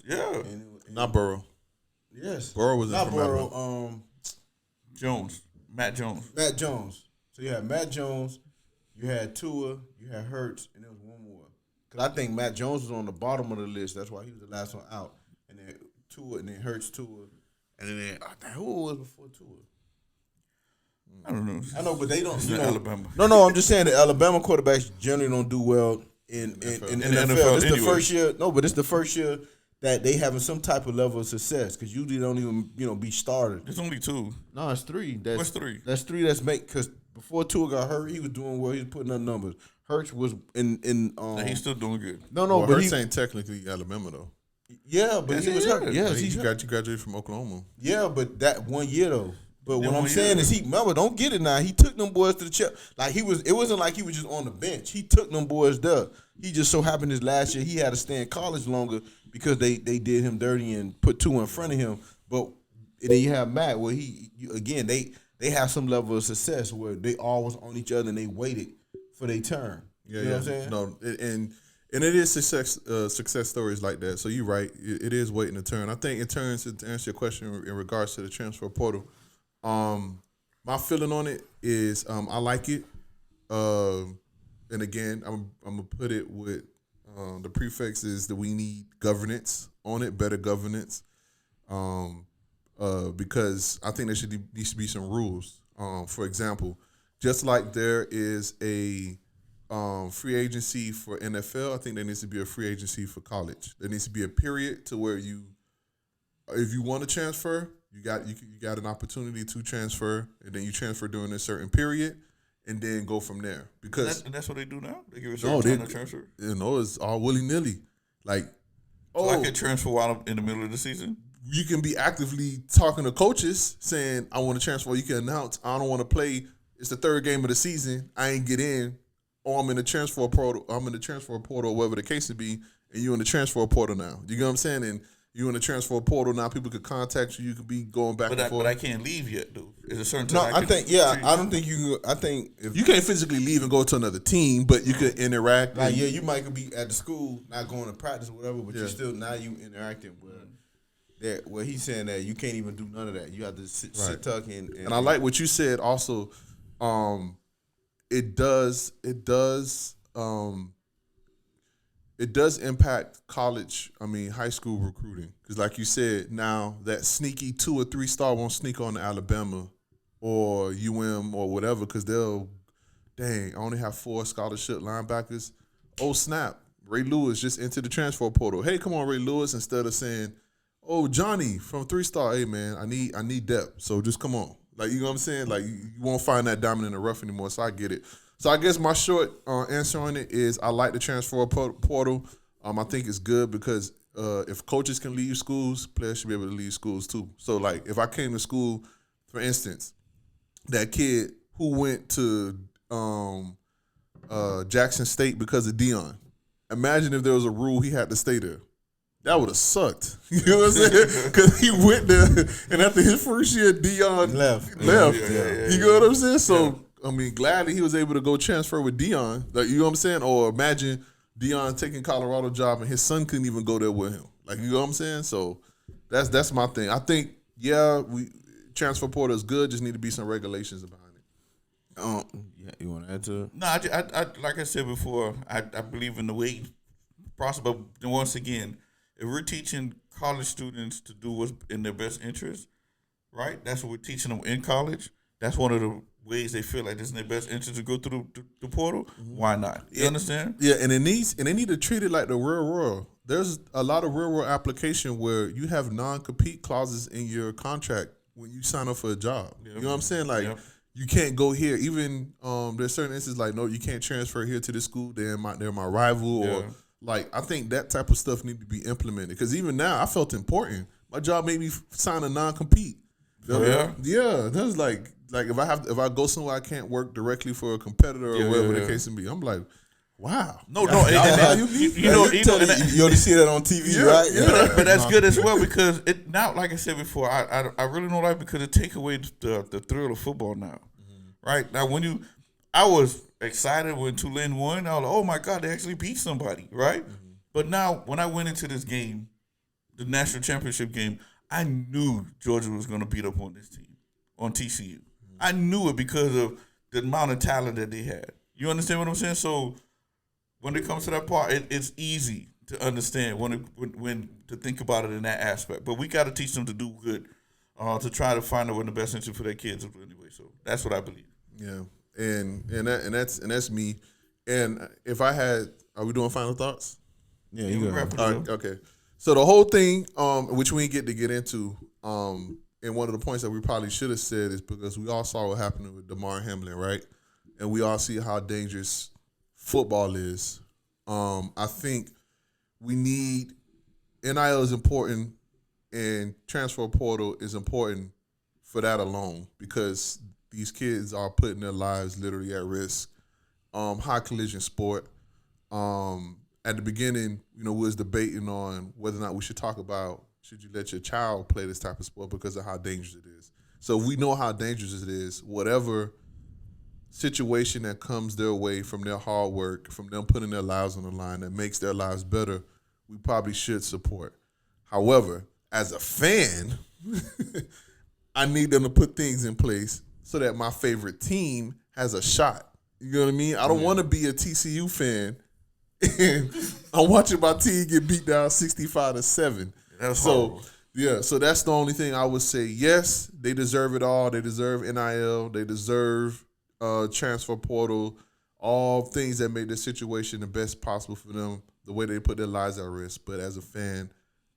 yeah. And Not Burrow. Yes. Burrow was not from Burrow. Matt Jones. Matt Jones. So you had Matt Jones, you had Tua, you had Hurts, and there was one more. Because I think Matt Jones was on the bottom of the list. That's why he was the last one out. And then Tua, and then Hurts, Tua. And then, who was before Tua? I don't know. I know, but they don't. Alabama. No, I'm just saying the Alabama quarterbacks generally don't do well in the NFL. It's the first year. No, but it's the first year that they having some type of level of success because usually they don't even be started. It's only 2. No, it's 3. What's 3? That's 3. That's because before Tua got hurt, he was doing well. He was putting up numbers. Hurts was in. He's still doing good. No, but but Hurts ain't technically Alabama though. Yeah, but he was hurt. Yeah, he graduated from Oklahoma. Yeah, but that 1 year though. But what I'm saying is remember, don't get it now. He took them boys to the chip. Like it wasn't like he was just on the bench. He took them boys there. He just so happened his last year he had to stay in college longer because they did him dirty and put 2 in front of him. But then you have Matt where they have some level of success where they always on each other and they waited for their turn. Yeah, you know what I'm saying? No, and it is success stories like that. So you're right. It is waiting to turn. I think in terms to answer your question in regards to the transfer portal. My feeling on it is I like it, and again I'm gonna put it with the prefix is that we need governance on it, better governance, because I think there needs to be some rules. For example, just like there is a free agency for NFL, I think there needs to be a free agency for college. There needs to be a period to where if you want to transfer. You got an opportunity to transfer, and then you transfer during a certain period, and then go from there. Because that's what they do now. They give a certain time to transfer. It's all willy nilly. Like, so I can transfer while I'm in the middle of the season. You can be actively talking to coaches saying, "I want to transfer." You can announce, "I don't want to play. It's the 3rd game of the season. I ain't get in, or I'm in the transfer portal. Or whatever the case may be, and you're in the transfer portal now." You know what I'm saying? And you in the transfer portal now. People could contact you. You could be going back and forth. But I can't leave yet, dude. Is a certain No, time. I don't think you. I think if you can't physically leave and go to another team, but you could interact. like you might be at the school, not going to practice or whatever, but you still you interacting with. Where he's saying that you can't even do none of that. You have to sit tuck in. And I like what you said. Also, it does impact high school recruiting. Because like you said, now that sneaky 2 or 3 star won't sneak on to Alabama or UM or whatever because I only have 4 scholarship linebackers. Oh, snap. Ray Lewis just entered the transfer portal. Hey, come on, Ray Lewis, instead of saying, oh, Johnny from 3-star, hey, man, I need depth, so just come on. Like, you know what I'm saying? Like, you won't find that diamond in the rough anymore, so I get it. So I guess my short answer on it is I like the transfer portal. I think it's good because if coaches can leave schools, players should be able to leave schools too. So, like, if I came to school, for instance, that kid who went to Jackson State because of Deion, imagine if there was a rule he had to stay there. That would have sucked. You know what I'm saying? Because he went there, and after his first year, Deion left. Yeah. You know what I'm saying? So, glad that he was able to go transfer with Deion. Like, you know what I'm saying? Or imagine Deion taking Colorado job, and his son couldn't even go there with him. Like, you know what I'm saying? So, that's my thing. I think, transfer portal is good. Just need to be some regulations behind it. You want to add to it? No, I like I said before, I believe in the wait process. But once again, if we're teaching college students to do what's in their best interest, right? That's what we're teaching them in college. that's one of the ways they feel like it's in their best interest to go through the portal, why not? You understand? Yeah, and they need to treat it like the real world. There's a lot of real world application where you have non-compete clauses in your contract when you sign up for a job. Yep. You know what I'm saying? Like you can't go here. Even there's certain instances like no, you can't transfer here to this school. They're my rival or like I think that type of stuff need to be implemented because even now I felt important. My job made me sign a non-compete. Yeah. That's like if I go somewhere I can't work directly for a competitor or whatever the case may be. I'm like, wow. No. You only see that on TV, right? Yeah. But that's good as well because it now, like I said before, I really don't like because it take away the thrill of football now. Right now, I was excited when Tulane won. I was like, oh my God, they actually beat somebody, right? But now when I went into this game, the national championship game, I knew Georgia was going to beat up on this team, on TCU. I knew it because of the amount of talent that they had. You understand what I'm saying? So when it comes to that part, it's easy to understand when to think about it in that aspect. But we got to teach them to do good, to try to find out what the best interest for their kids is anyway. So that's what I believe. Yeah, and that's me. And if I had, are we doing final thoughts? Yeah, you got it. Okay. So the whole thing, which we didn't get into, and one of the points that we probably should have said is because we all saw what happened with DeMar Hamlin, right? And we all see how dangerous football is. I think we need NIL is important, and transfer portal is important for that alone because these kids are putting their lives literally at risk. High collision sport. At the beginning, we was debating on whether or not we should talk about should you let your child play this type of sport because of how dangerous it is. So we know how dangerous it is. Whatever situation that comes their way from their hard work, from them putting their lives on the line that makes their lives better, we probably should support. However, as a fan, I need them to put things in place so that my favorite team has a shot. You know what I mean? I don't want to be a TCU fan and I'm watching my team get beat down 65-7. That's horrible. So that's the only thing I would say. Yes, they deserve it all. They deserve NIL. They deserve transfer portal. All things that make the situation the best possible for them. The way they put their lives at risk. But as a fan,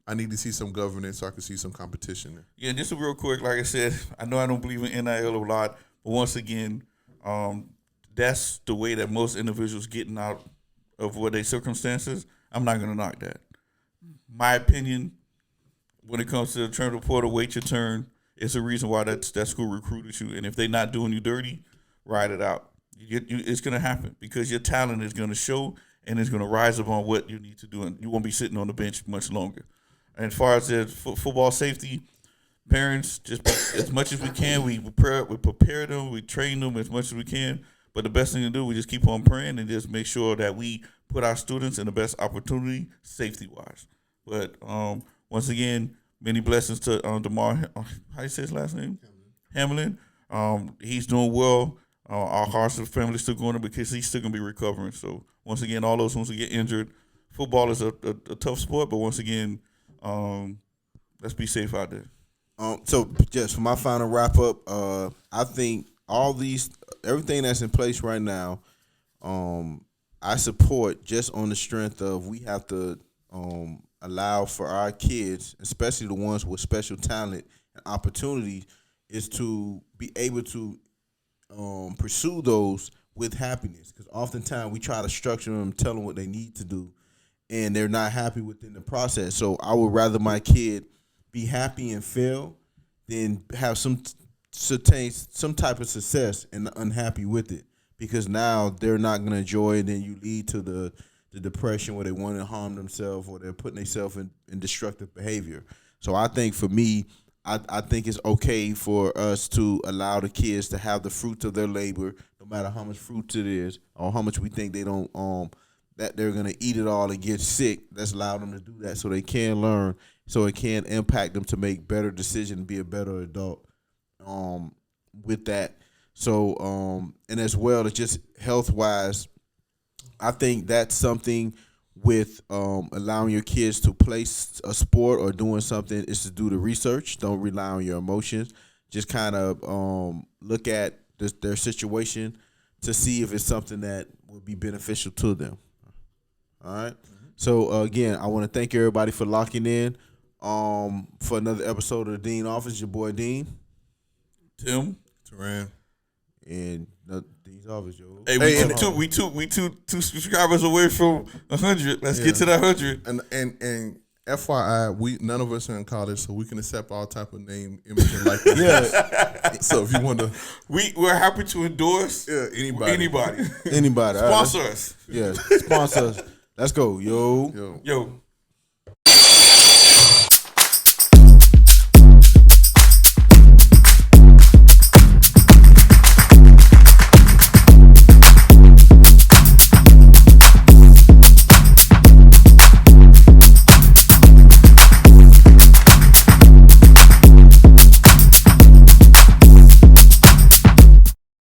I need to see some governance so I can see some competition there. Yeah, just real quick, like I said, I know I don't believe in NIL a lot, but once again, that's the way that most individuals getting out of what their circumstances. I'm not going to knock that. My opinion, when it comes to the transfer portal, wait your turn. It's a reason why that school recruited you. And if they're not doing you dirty, ride it out. It's going to happen because your talent is going to show and it's going to rise above what you need to do. And you won't be sitting on the bench much longer. And as far as the football safety, parents, just as much as we can, we prepare them, we train them as much as we can. But the best thing to do, we just keep on praying and just make sure that we put our students in the best opportunity, safety-wise. But once again, many blessings to DeMar. How you say his last name? Hamlin. He's doing well. Our hearts and family still going because he's still going to be recovering. So once again, all those ones who get injured, football is a tough sport. But once again, let's be safe out there. So just for my final wrap up, I think everything that's in place right now, I support just on the strength of we have to allow for our kids, especially the ones with special talent and opportunity, is to be able to pursue those with happiness. Because oftentimes we try to structure them, tell them what they need to do, and they're not happy within the process. So I would rather my kid be happy and fail than have some type of success and unhappy with it, because now they're not going to enjoy it, and you lead to the depression where they want to harm themselves or they're putting themselves in destructive behavior. So I think for me, I think it's okay for us to allow the kids to have the fruits of their labor, no matter how much fruit it is or how much we think they don't that they're gonna eat it all and get sick. Let's allow them to do that so they can learn, so it can impact them to make better decisions, be a better adult. With that, so and as well as just health wise, I think that's something with allowing your kids to play a sport or doing something is to do the research. Don't rely on your emotions. just kind of look at their situation to see if it's something that would be beneficial to them. All right. So again, I want to thank everybody for locking in for another episode of the Dean Office. Your boy Dean, Tim, Teran. and Dean's Office, yo. Hey, we two subscribers away from 100. Let's get to that 100. And FYI, none of us are in college, so we can accept all type of name, image, and likeness. Yeah. So if you want to, we're happy to endorse anybody. Anybody. Sponsor us. Yeah, sponsor us. Let's go, yo. Yo.